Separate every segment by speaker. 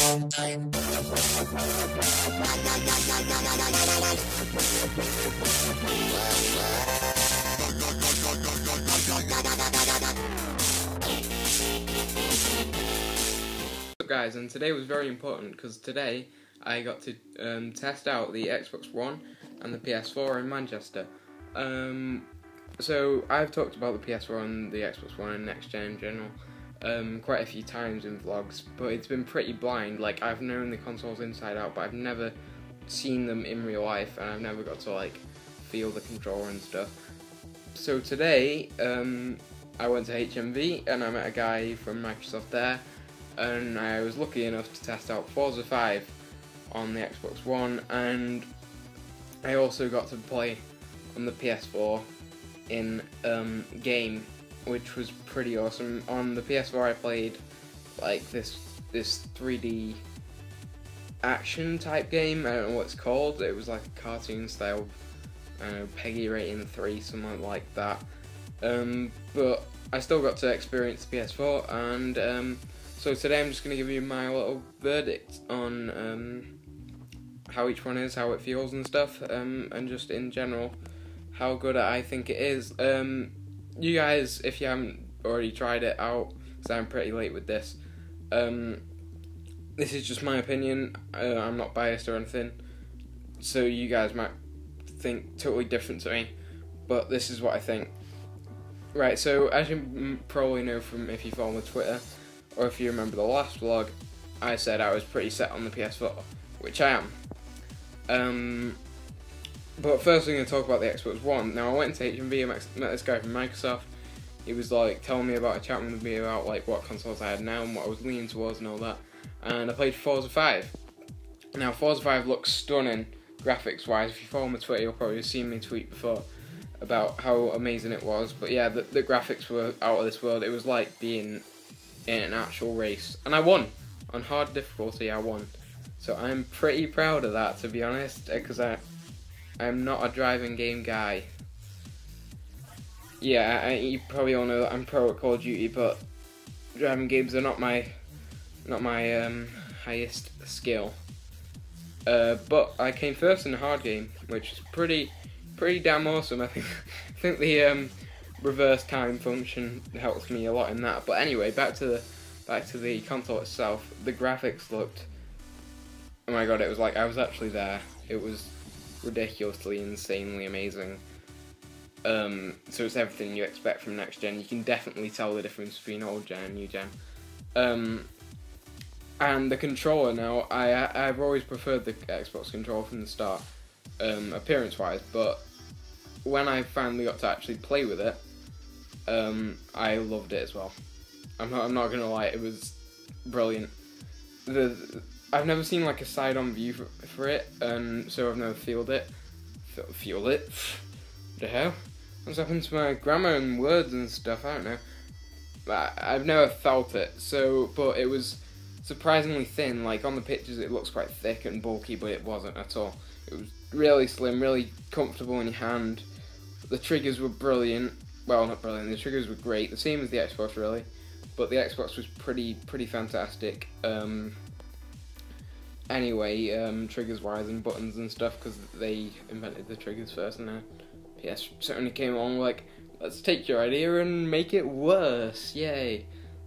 Speaker 1: Guys, and today was very important because today I got to test out the Xbox One and the PS4 in Manchester. So I've talked about the PS4 and the Xbox One and next gen in general quite a few times in vlogs, but it's been pretty blind. Like, I've known the consoles inside out, but I've never seen them in real life, and I've never got to like feel the controller and stuff. So today I went to HMV and I met a guy from Microsoft there, and I was lucky enough to test out Forza 5 on the Xbox One, and I also got to play on the PS4 in game, which was pretty awesome. On the PS4 I played like this 3D action type game. I don't know what it's called. It was like a cartoon style, Peggy rating 3, something like that. But I still got to experience the PS4, and so today I'm just going to give you my little verdict on how each one is, how it feels and stuff, and just in general how good I think it is. You guys, if you haven't already tried it out, because I'm pretty late with this, this is just my opinion. I'm not biased or anything, so you guys might think totally different to me, but this is what I think. Right, so as you probably know from if you follow my Twitter, or if you remember the last vlog, I said I was pretty set on the PS4, which I am. But first I'm going to talk about the Xbox One. Now I went to HMV and met this guy from Microsoft. He was like telling me about, chatting with me about like what consoles I had now and what I was leaning towards and all that. And I played Forza 5. Now Forza 5 looks stunning graphics wise. If you follow my Twitter, you'll probably have seen me tweet before about how amazing it was. But yeah, the graphics were out of this world. It was like being in an actual race, and I won on hard difficulty. I won, so I'm pretty proud of that, to be honest, because I'm not a driving game guy. Yeah, you probably all know that I'm pro at Call of Duty, but driving games are not my highest skill. But I came first in a hard game, which is pretty damn awesome. I think the reverse time function helps me a lot in that. But anyway, back to the console itself. The graphics looked, oh my god, it was like I was actually there. It was ridiculously, insanely amazing. So it's everything you expect from next gen. You can definitely tell the difference between old gen and new gen. And the controller now, I've always preferred the Xbox controller from the start, appearance wise, but when I finally got to actually play with it, I loved it as well. I'm not gonna lie, it was brilliant. I've never seen like a side-on view for it, and so I've never feel it. The hell? What's happened to my grammar and words and stuff? I don't know. I've never felt it. So, but it was surprisingly thin. Like on the pictures, it looks quite thick and bulky, but it wasn't at all. It was really slim, really comfortable in your hand. The triggers were brilliant. Well, not brilliant. The triggers were great. The same as the Xbox, really. But the Xbox was pretty fantastic. Anyway, triggers-wise and buttons and stuff, because they invented the triggers first, and then PS certainly came along like, let's take your idea and make it worse. Yay.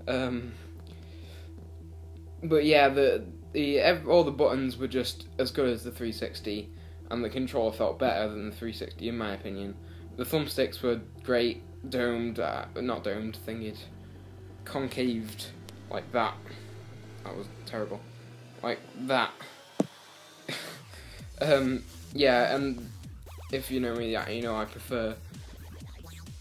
Speaker 1: But yeah, all the buttons were just as good as the 360, and the controller felt better than the 360 in my opinion. The thumbsticks were great, domed, not domed, thingied, concaved, like that. That was terrible. Like that. Yeah, and if you know me, you know I prefer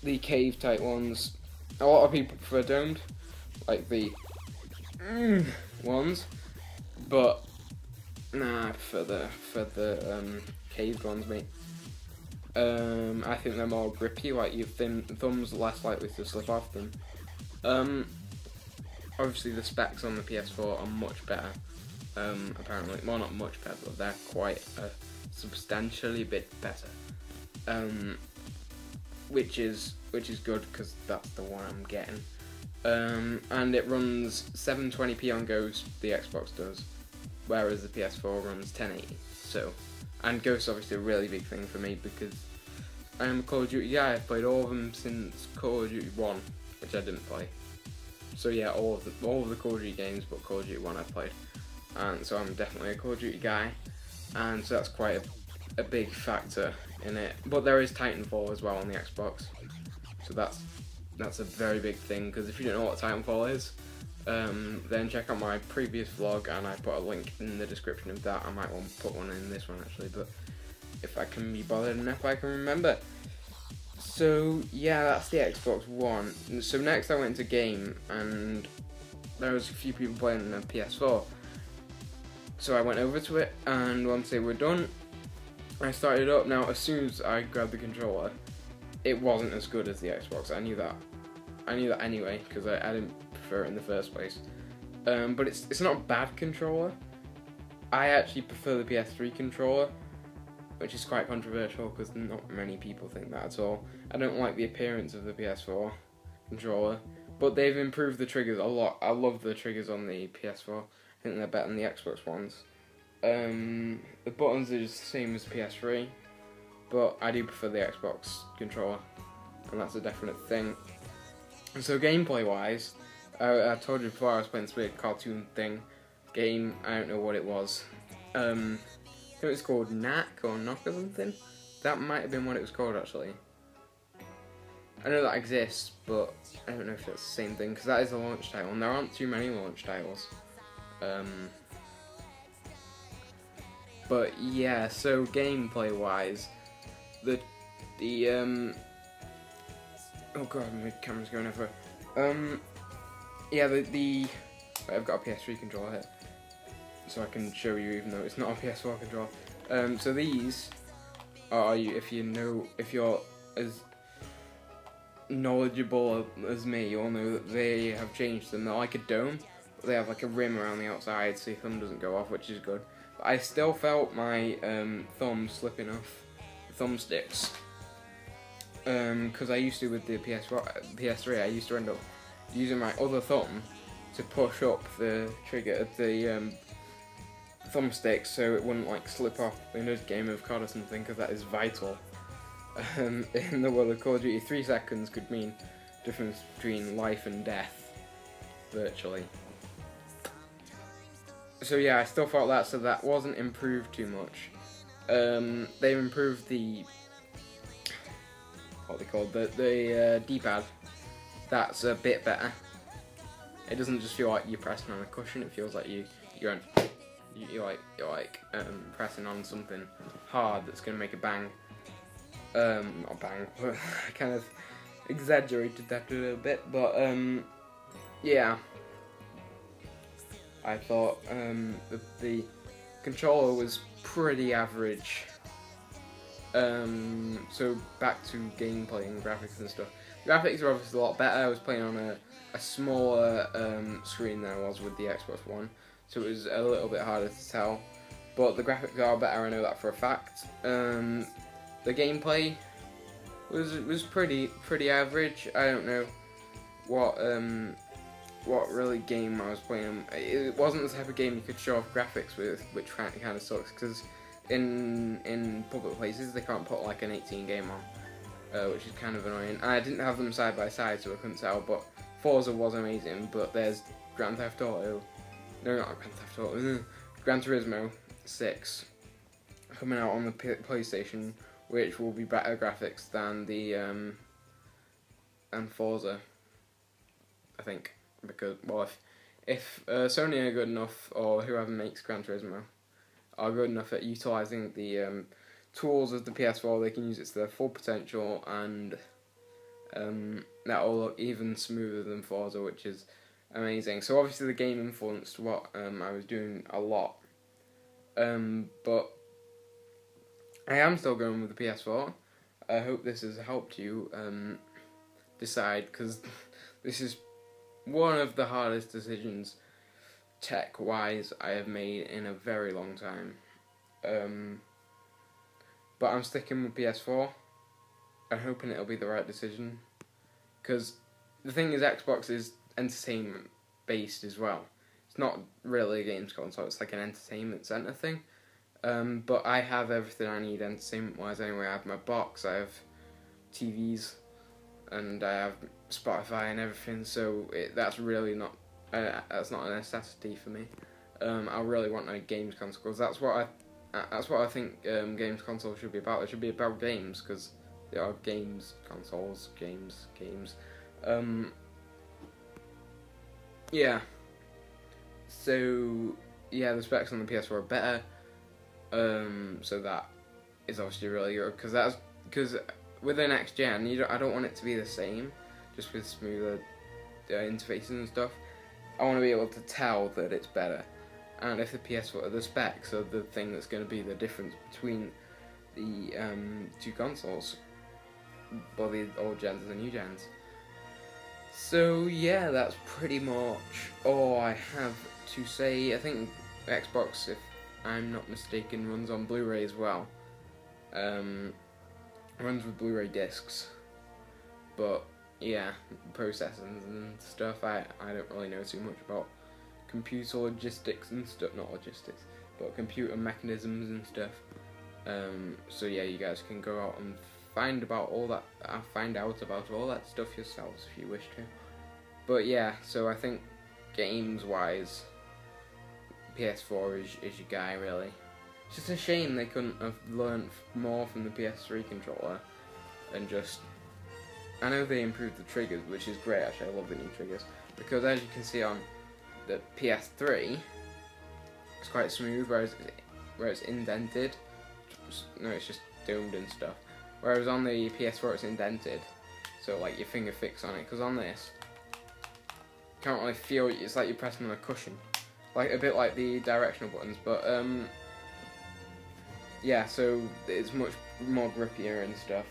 Speaker 1: the cave type ones. A lot of people prefer domed, like the ones, but nah, I prefer the caved ones, mate. I think they're more grippy, like your thin thumbs are less likely to slip off them. Obviously the specs on the PS4 are much better, apparently. Well, not much better, but they're quite substantially bit better. Which is good, because that's the one I'm getting. And it runs 720p on Ghost, the Xbox does, whereas the PS4 runs 1080. So, and Ghost's obviously a really big thing for me because I am a Call of Duty guy. I've played all of them since Call of Duty 1, which I didn't play. So yeah, all of the Call of Duty games, but Call of Duty 1 I've played, and so I'm definitely a Call of Duty guy, and so that's quite a big factor in it. But there is Titanfall as well on the Xbox, so that's a very big thing, because if you don't know what Titanfall is, then check out my previous vlog, and I put a link in the description of that. I might want to put one in this one actually, but if I can be bothered and if I can remember. So yeah, that's the Xbox One. So next I went to game, and there was a few people playing on the PS4. So I went over to it, and once they were done, I started up. Now, as soon as I grabbed the controller, it wasn't as good as the Xbox. I knew that anyway, because I didn't prefer it in the first place. But it's not a bad controller. I actually prefer the PS3 controller, which is quite controversial because not many people think that at all. I don't like the appearance of the PS4 controller, but they've improved the triggers a lot. I love the triggers on the PS4. I think they're better than the Xbox ones. The buttons are just the same as PS3, but I do prefer the Xbox controller, and that's a definite thing. And so gameplay wise, I told you before I was playing this weird cartoon thing game. I don't know what it was. I think it was called Knack or Knock or something. That might have been what it was called actually. I know that exists, but I don't know if it's the same thing, because that is a launch title, and there aren't too many launch titles. But yeah, so gameplay wise, the oh god, my camera's going everywhere. Yeah, I've got a PS3 controller here, so I can show you even though it's not a PS4 controller. So these are, if you're as knowledgeable as me, you'll know that they have changed them. They're like a dome, but they have like a rim around the outside so your thumb doesn't go off, which is good. But I still felt my thumb slipping off the thumbsticks, because I used to, with the PS3, I used to end up using my other thumb to push up the trigger, the thumbstick, so it wouldn't like slip off in a game of COD or something, because that is vital. In the world of Call of Duty, 3 seconds could mean difference between life and death, virtually. So yeah, I still felt that, so that wasn't improved too much. They've improved the, what they called, the D-pad. That's a bit better. It doesn't just feel like you're pressing on a cushion. It feels like you're pressing on something hard that's gonna make a bang. Not bang, but I kind of exaggerated that a little bit, but yeah, I thought the controller was pretty average. So back to gameplay and graphics and stuff. Graphics are obviously a lot better. I was playing on a smaller screen than I was with the Xbox One, so it was a little bit harder to tell, but the graphics are better, I know that for a fact. The gameplay was pretty average. I don't know what really game I was playing. It wasn't the type of game you could show off graphics with, which kind of sucks, because in public places they can't put like an 18 game on, which is kind of annoying. I didn't have them side by side, so I couldn't tell, but Forza was amazing. But there's Grand Theft Auto, no, not Grand Theft Auto, Gran Turismo 6 coming out on the PlayStation, which will be better graphics than the and Forza, I think, because, well, if Sony are good enough, or whoever makes Gran Turismo are good enough at utilising the tools of the PS4, they can use it to their full potential, and that will look even smoother than Forza, which is amazing. So obviously the game influenced what I was doing a lot, but I am still going with the PS4. I hope this has helped you decide, because this is one of the hardest decisions tech-wise I have made in a very long time. But I'm sticking with PS4. I'm hoping it'll be the right decision, because the thing is, Xbox is entertainment based as well. It's not really a games console, it's like an entertainment centre thing. But I have everything I need entertainment-wise anyway. I have my box, I have TVs, and I have Spotify and everything, so that's really not, that's not a necessity for me. I really want a games console, because that's what I think games console should be about. It should be about games, because there are games consoles, games. Yeah. So yeah, the specs on the PS4 are better. So that is obviously really good, because with the next gen, I don't want it to be the same, just with smoother interfaces and stuff. I want to be able to tell that it's better. And if the PS4, the specs are the thing that's going to be the difference between the two consoles, well, the old gens and the new gens. So yeah, that's pretty much all I have to say. I think Xbox, if I'm not mistaken, runs on Blu-ray as well. Runs with Blu-ray discs. But yeah, processors and stuff, I don't really know too much about computer logistics and stuff, not logistics, but computer mechanisms and stuff. So yeah, you guys can go out and find out about all that stuff yourselves if you wish to. But yeah, so I think games-wise, PS4 is your guy, really. It's just a shame they couldn't have learnt more from the PS3 controller and just... I know they improved the triggers, which is great, actually. I love the new triggers, because as you can see on the PS3, it's quite smooth, whereas it's indented. No, it's just domed and stuff. Whereas on the PS4, it's indented, so like your finger fix on it. Because on this, you can't really feel it. It's like you're pressing on a cushion, like a bit like the directional buttons. But yeah, so it's much more grippier and stuff.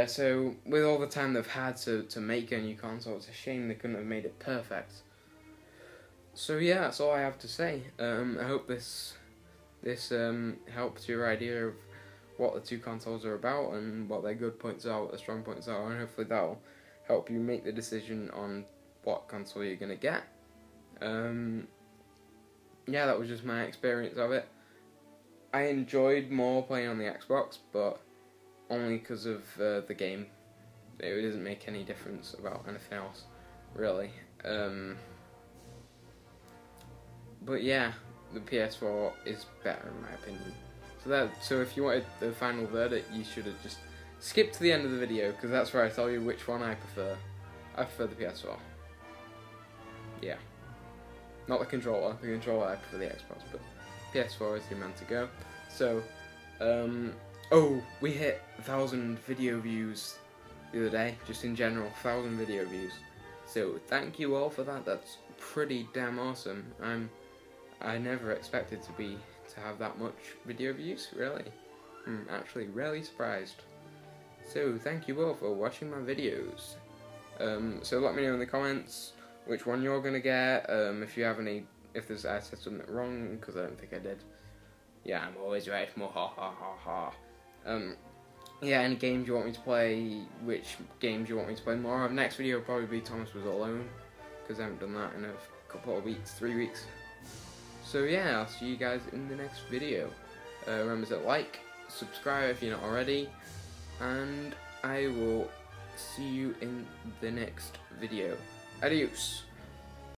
Speaker 1: So with all the time they've had to make a new console, it's a shame they couldn't have made it perfect. So yeah, that's all I have to say. I hope this helps your idea of what the two consoles are about and what their good points are, what their strong points are, and hopefully that'll help you make the decision on what console you're gonna get. Yeah, that was just my experience of it. I enjoyed more playing on the Xbox, but only because of the game. It doesn't make any difference about anything else, really. But yeah, the PS4 is better in my opinion. So if you wanted the final verdict, you should have just skipped to the end of the video, because that's where I tell you which one I prefer. I prefer the PS4. Yeah. Not the controller. The controller I prefer the Xbox, but PS4 is the man to go. So, oh, we hit 1,000 video views the other day, just in general, 1,000 video views. So thank you all for that. That's pretty damn awesome. I never expected to have that much video views, really. I'm actually really surprised. So thank you all for watching my videos. So let me know in the comments which one you're gonna get. If you have any, I said something wrong, because I don't think I did. Yeah, I'm always right. More ha ha ha ha. Yeah, any games you want me to play, which games you want me to play more of. Next video will probably be Thomas Was Alone, because I haven't done that in a couple of weeks, 3 weeks. So yeah, I'll see you guys in the next video. Remember to like, subscribe if you're not already, and I will see you in the next video. Adios.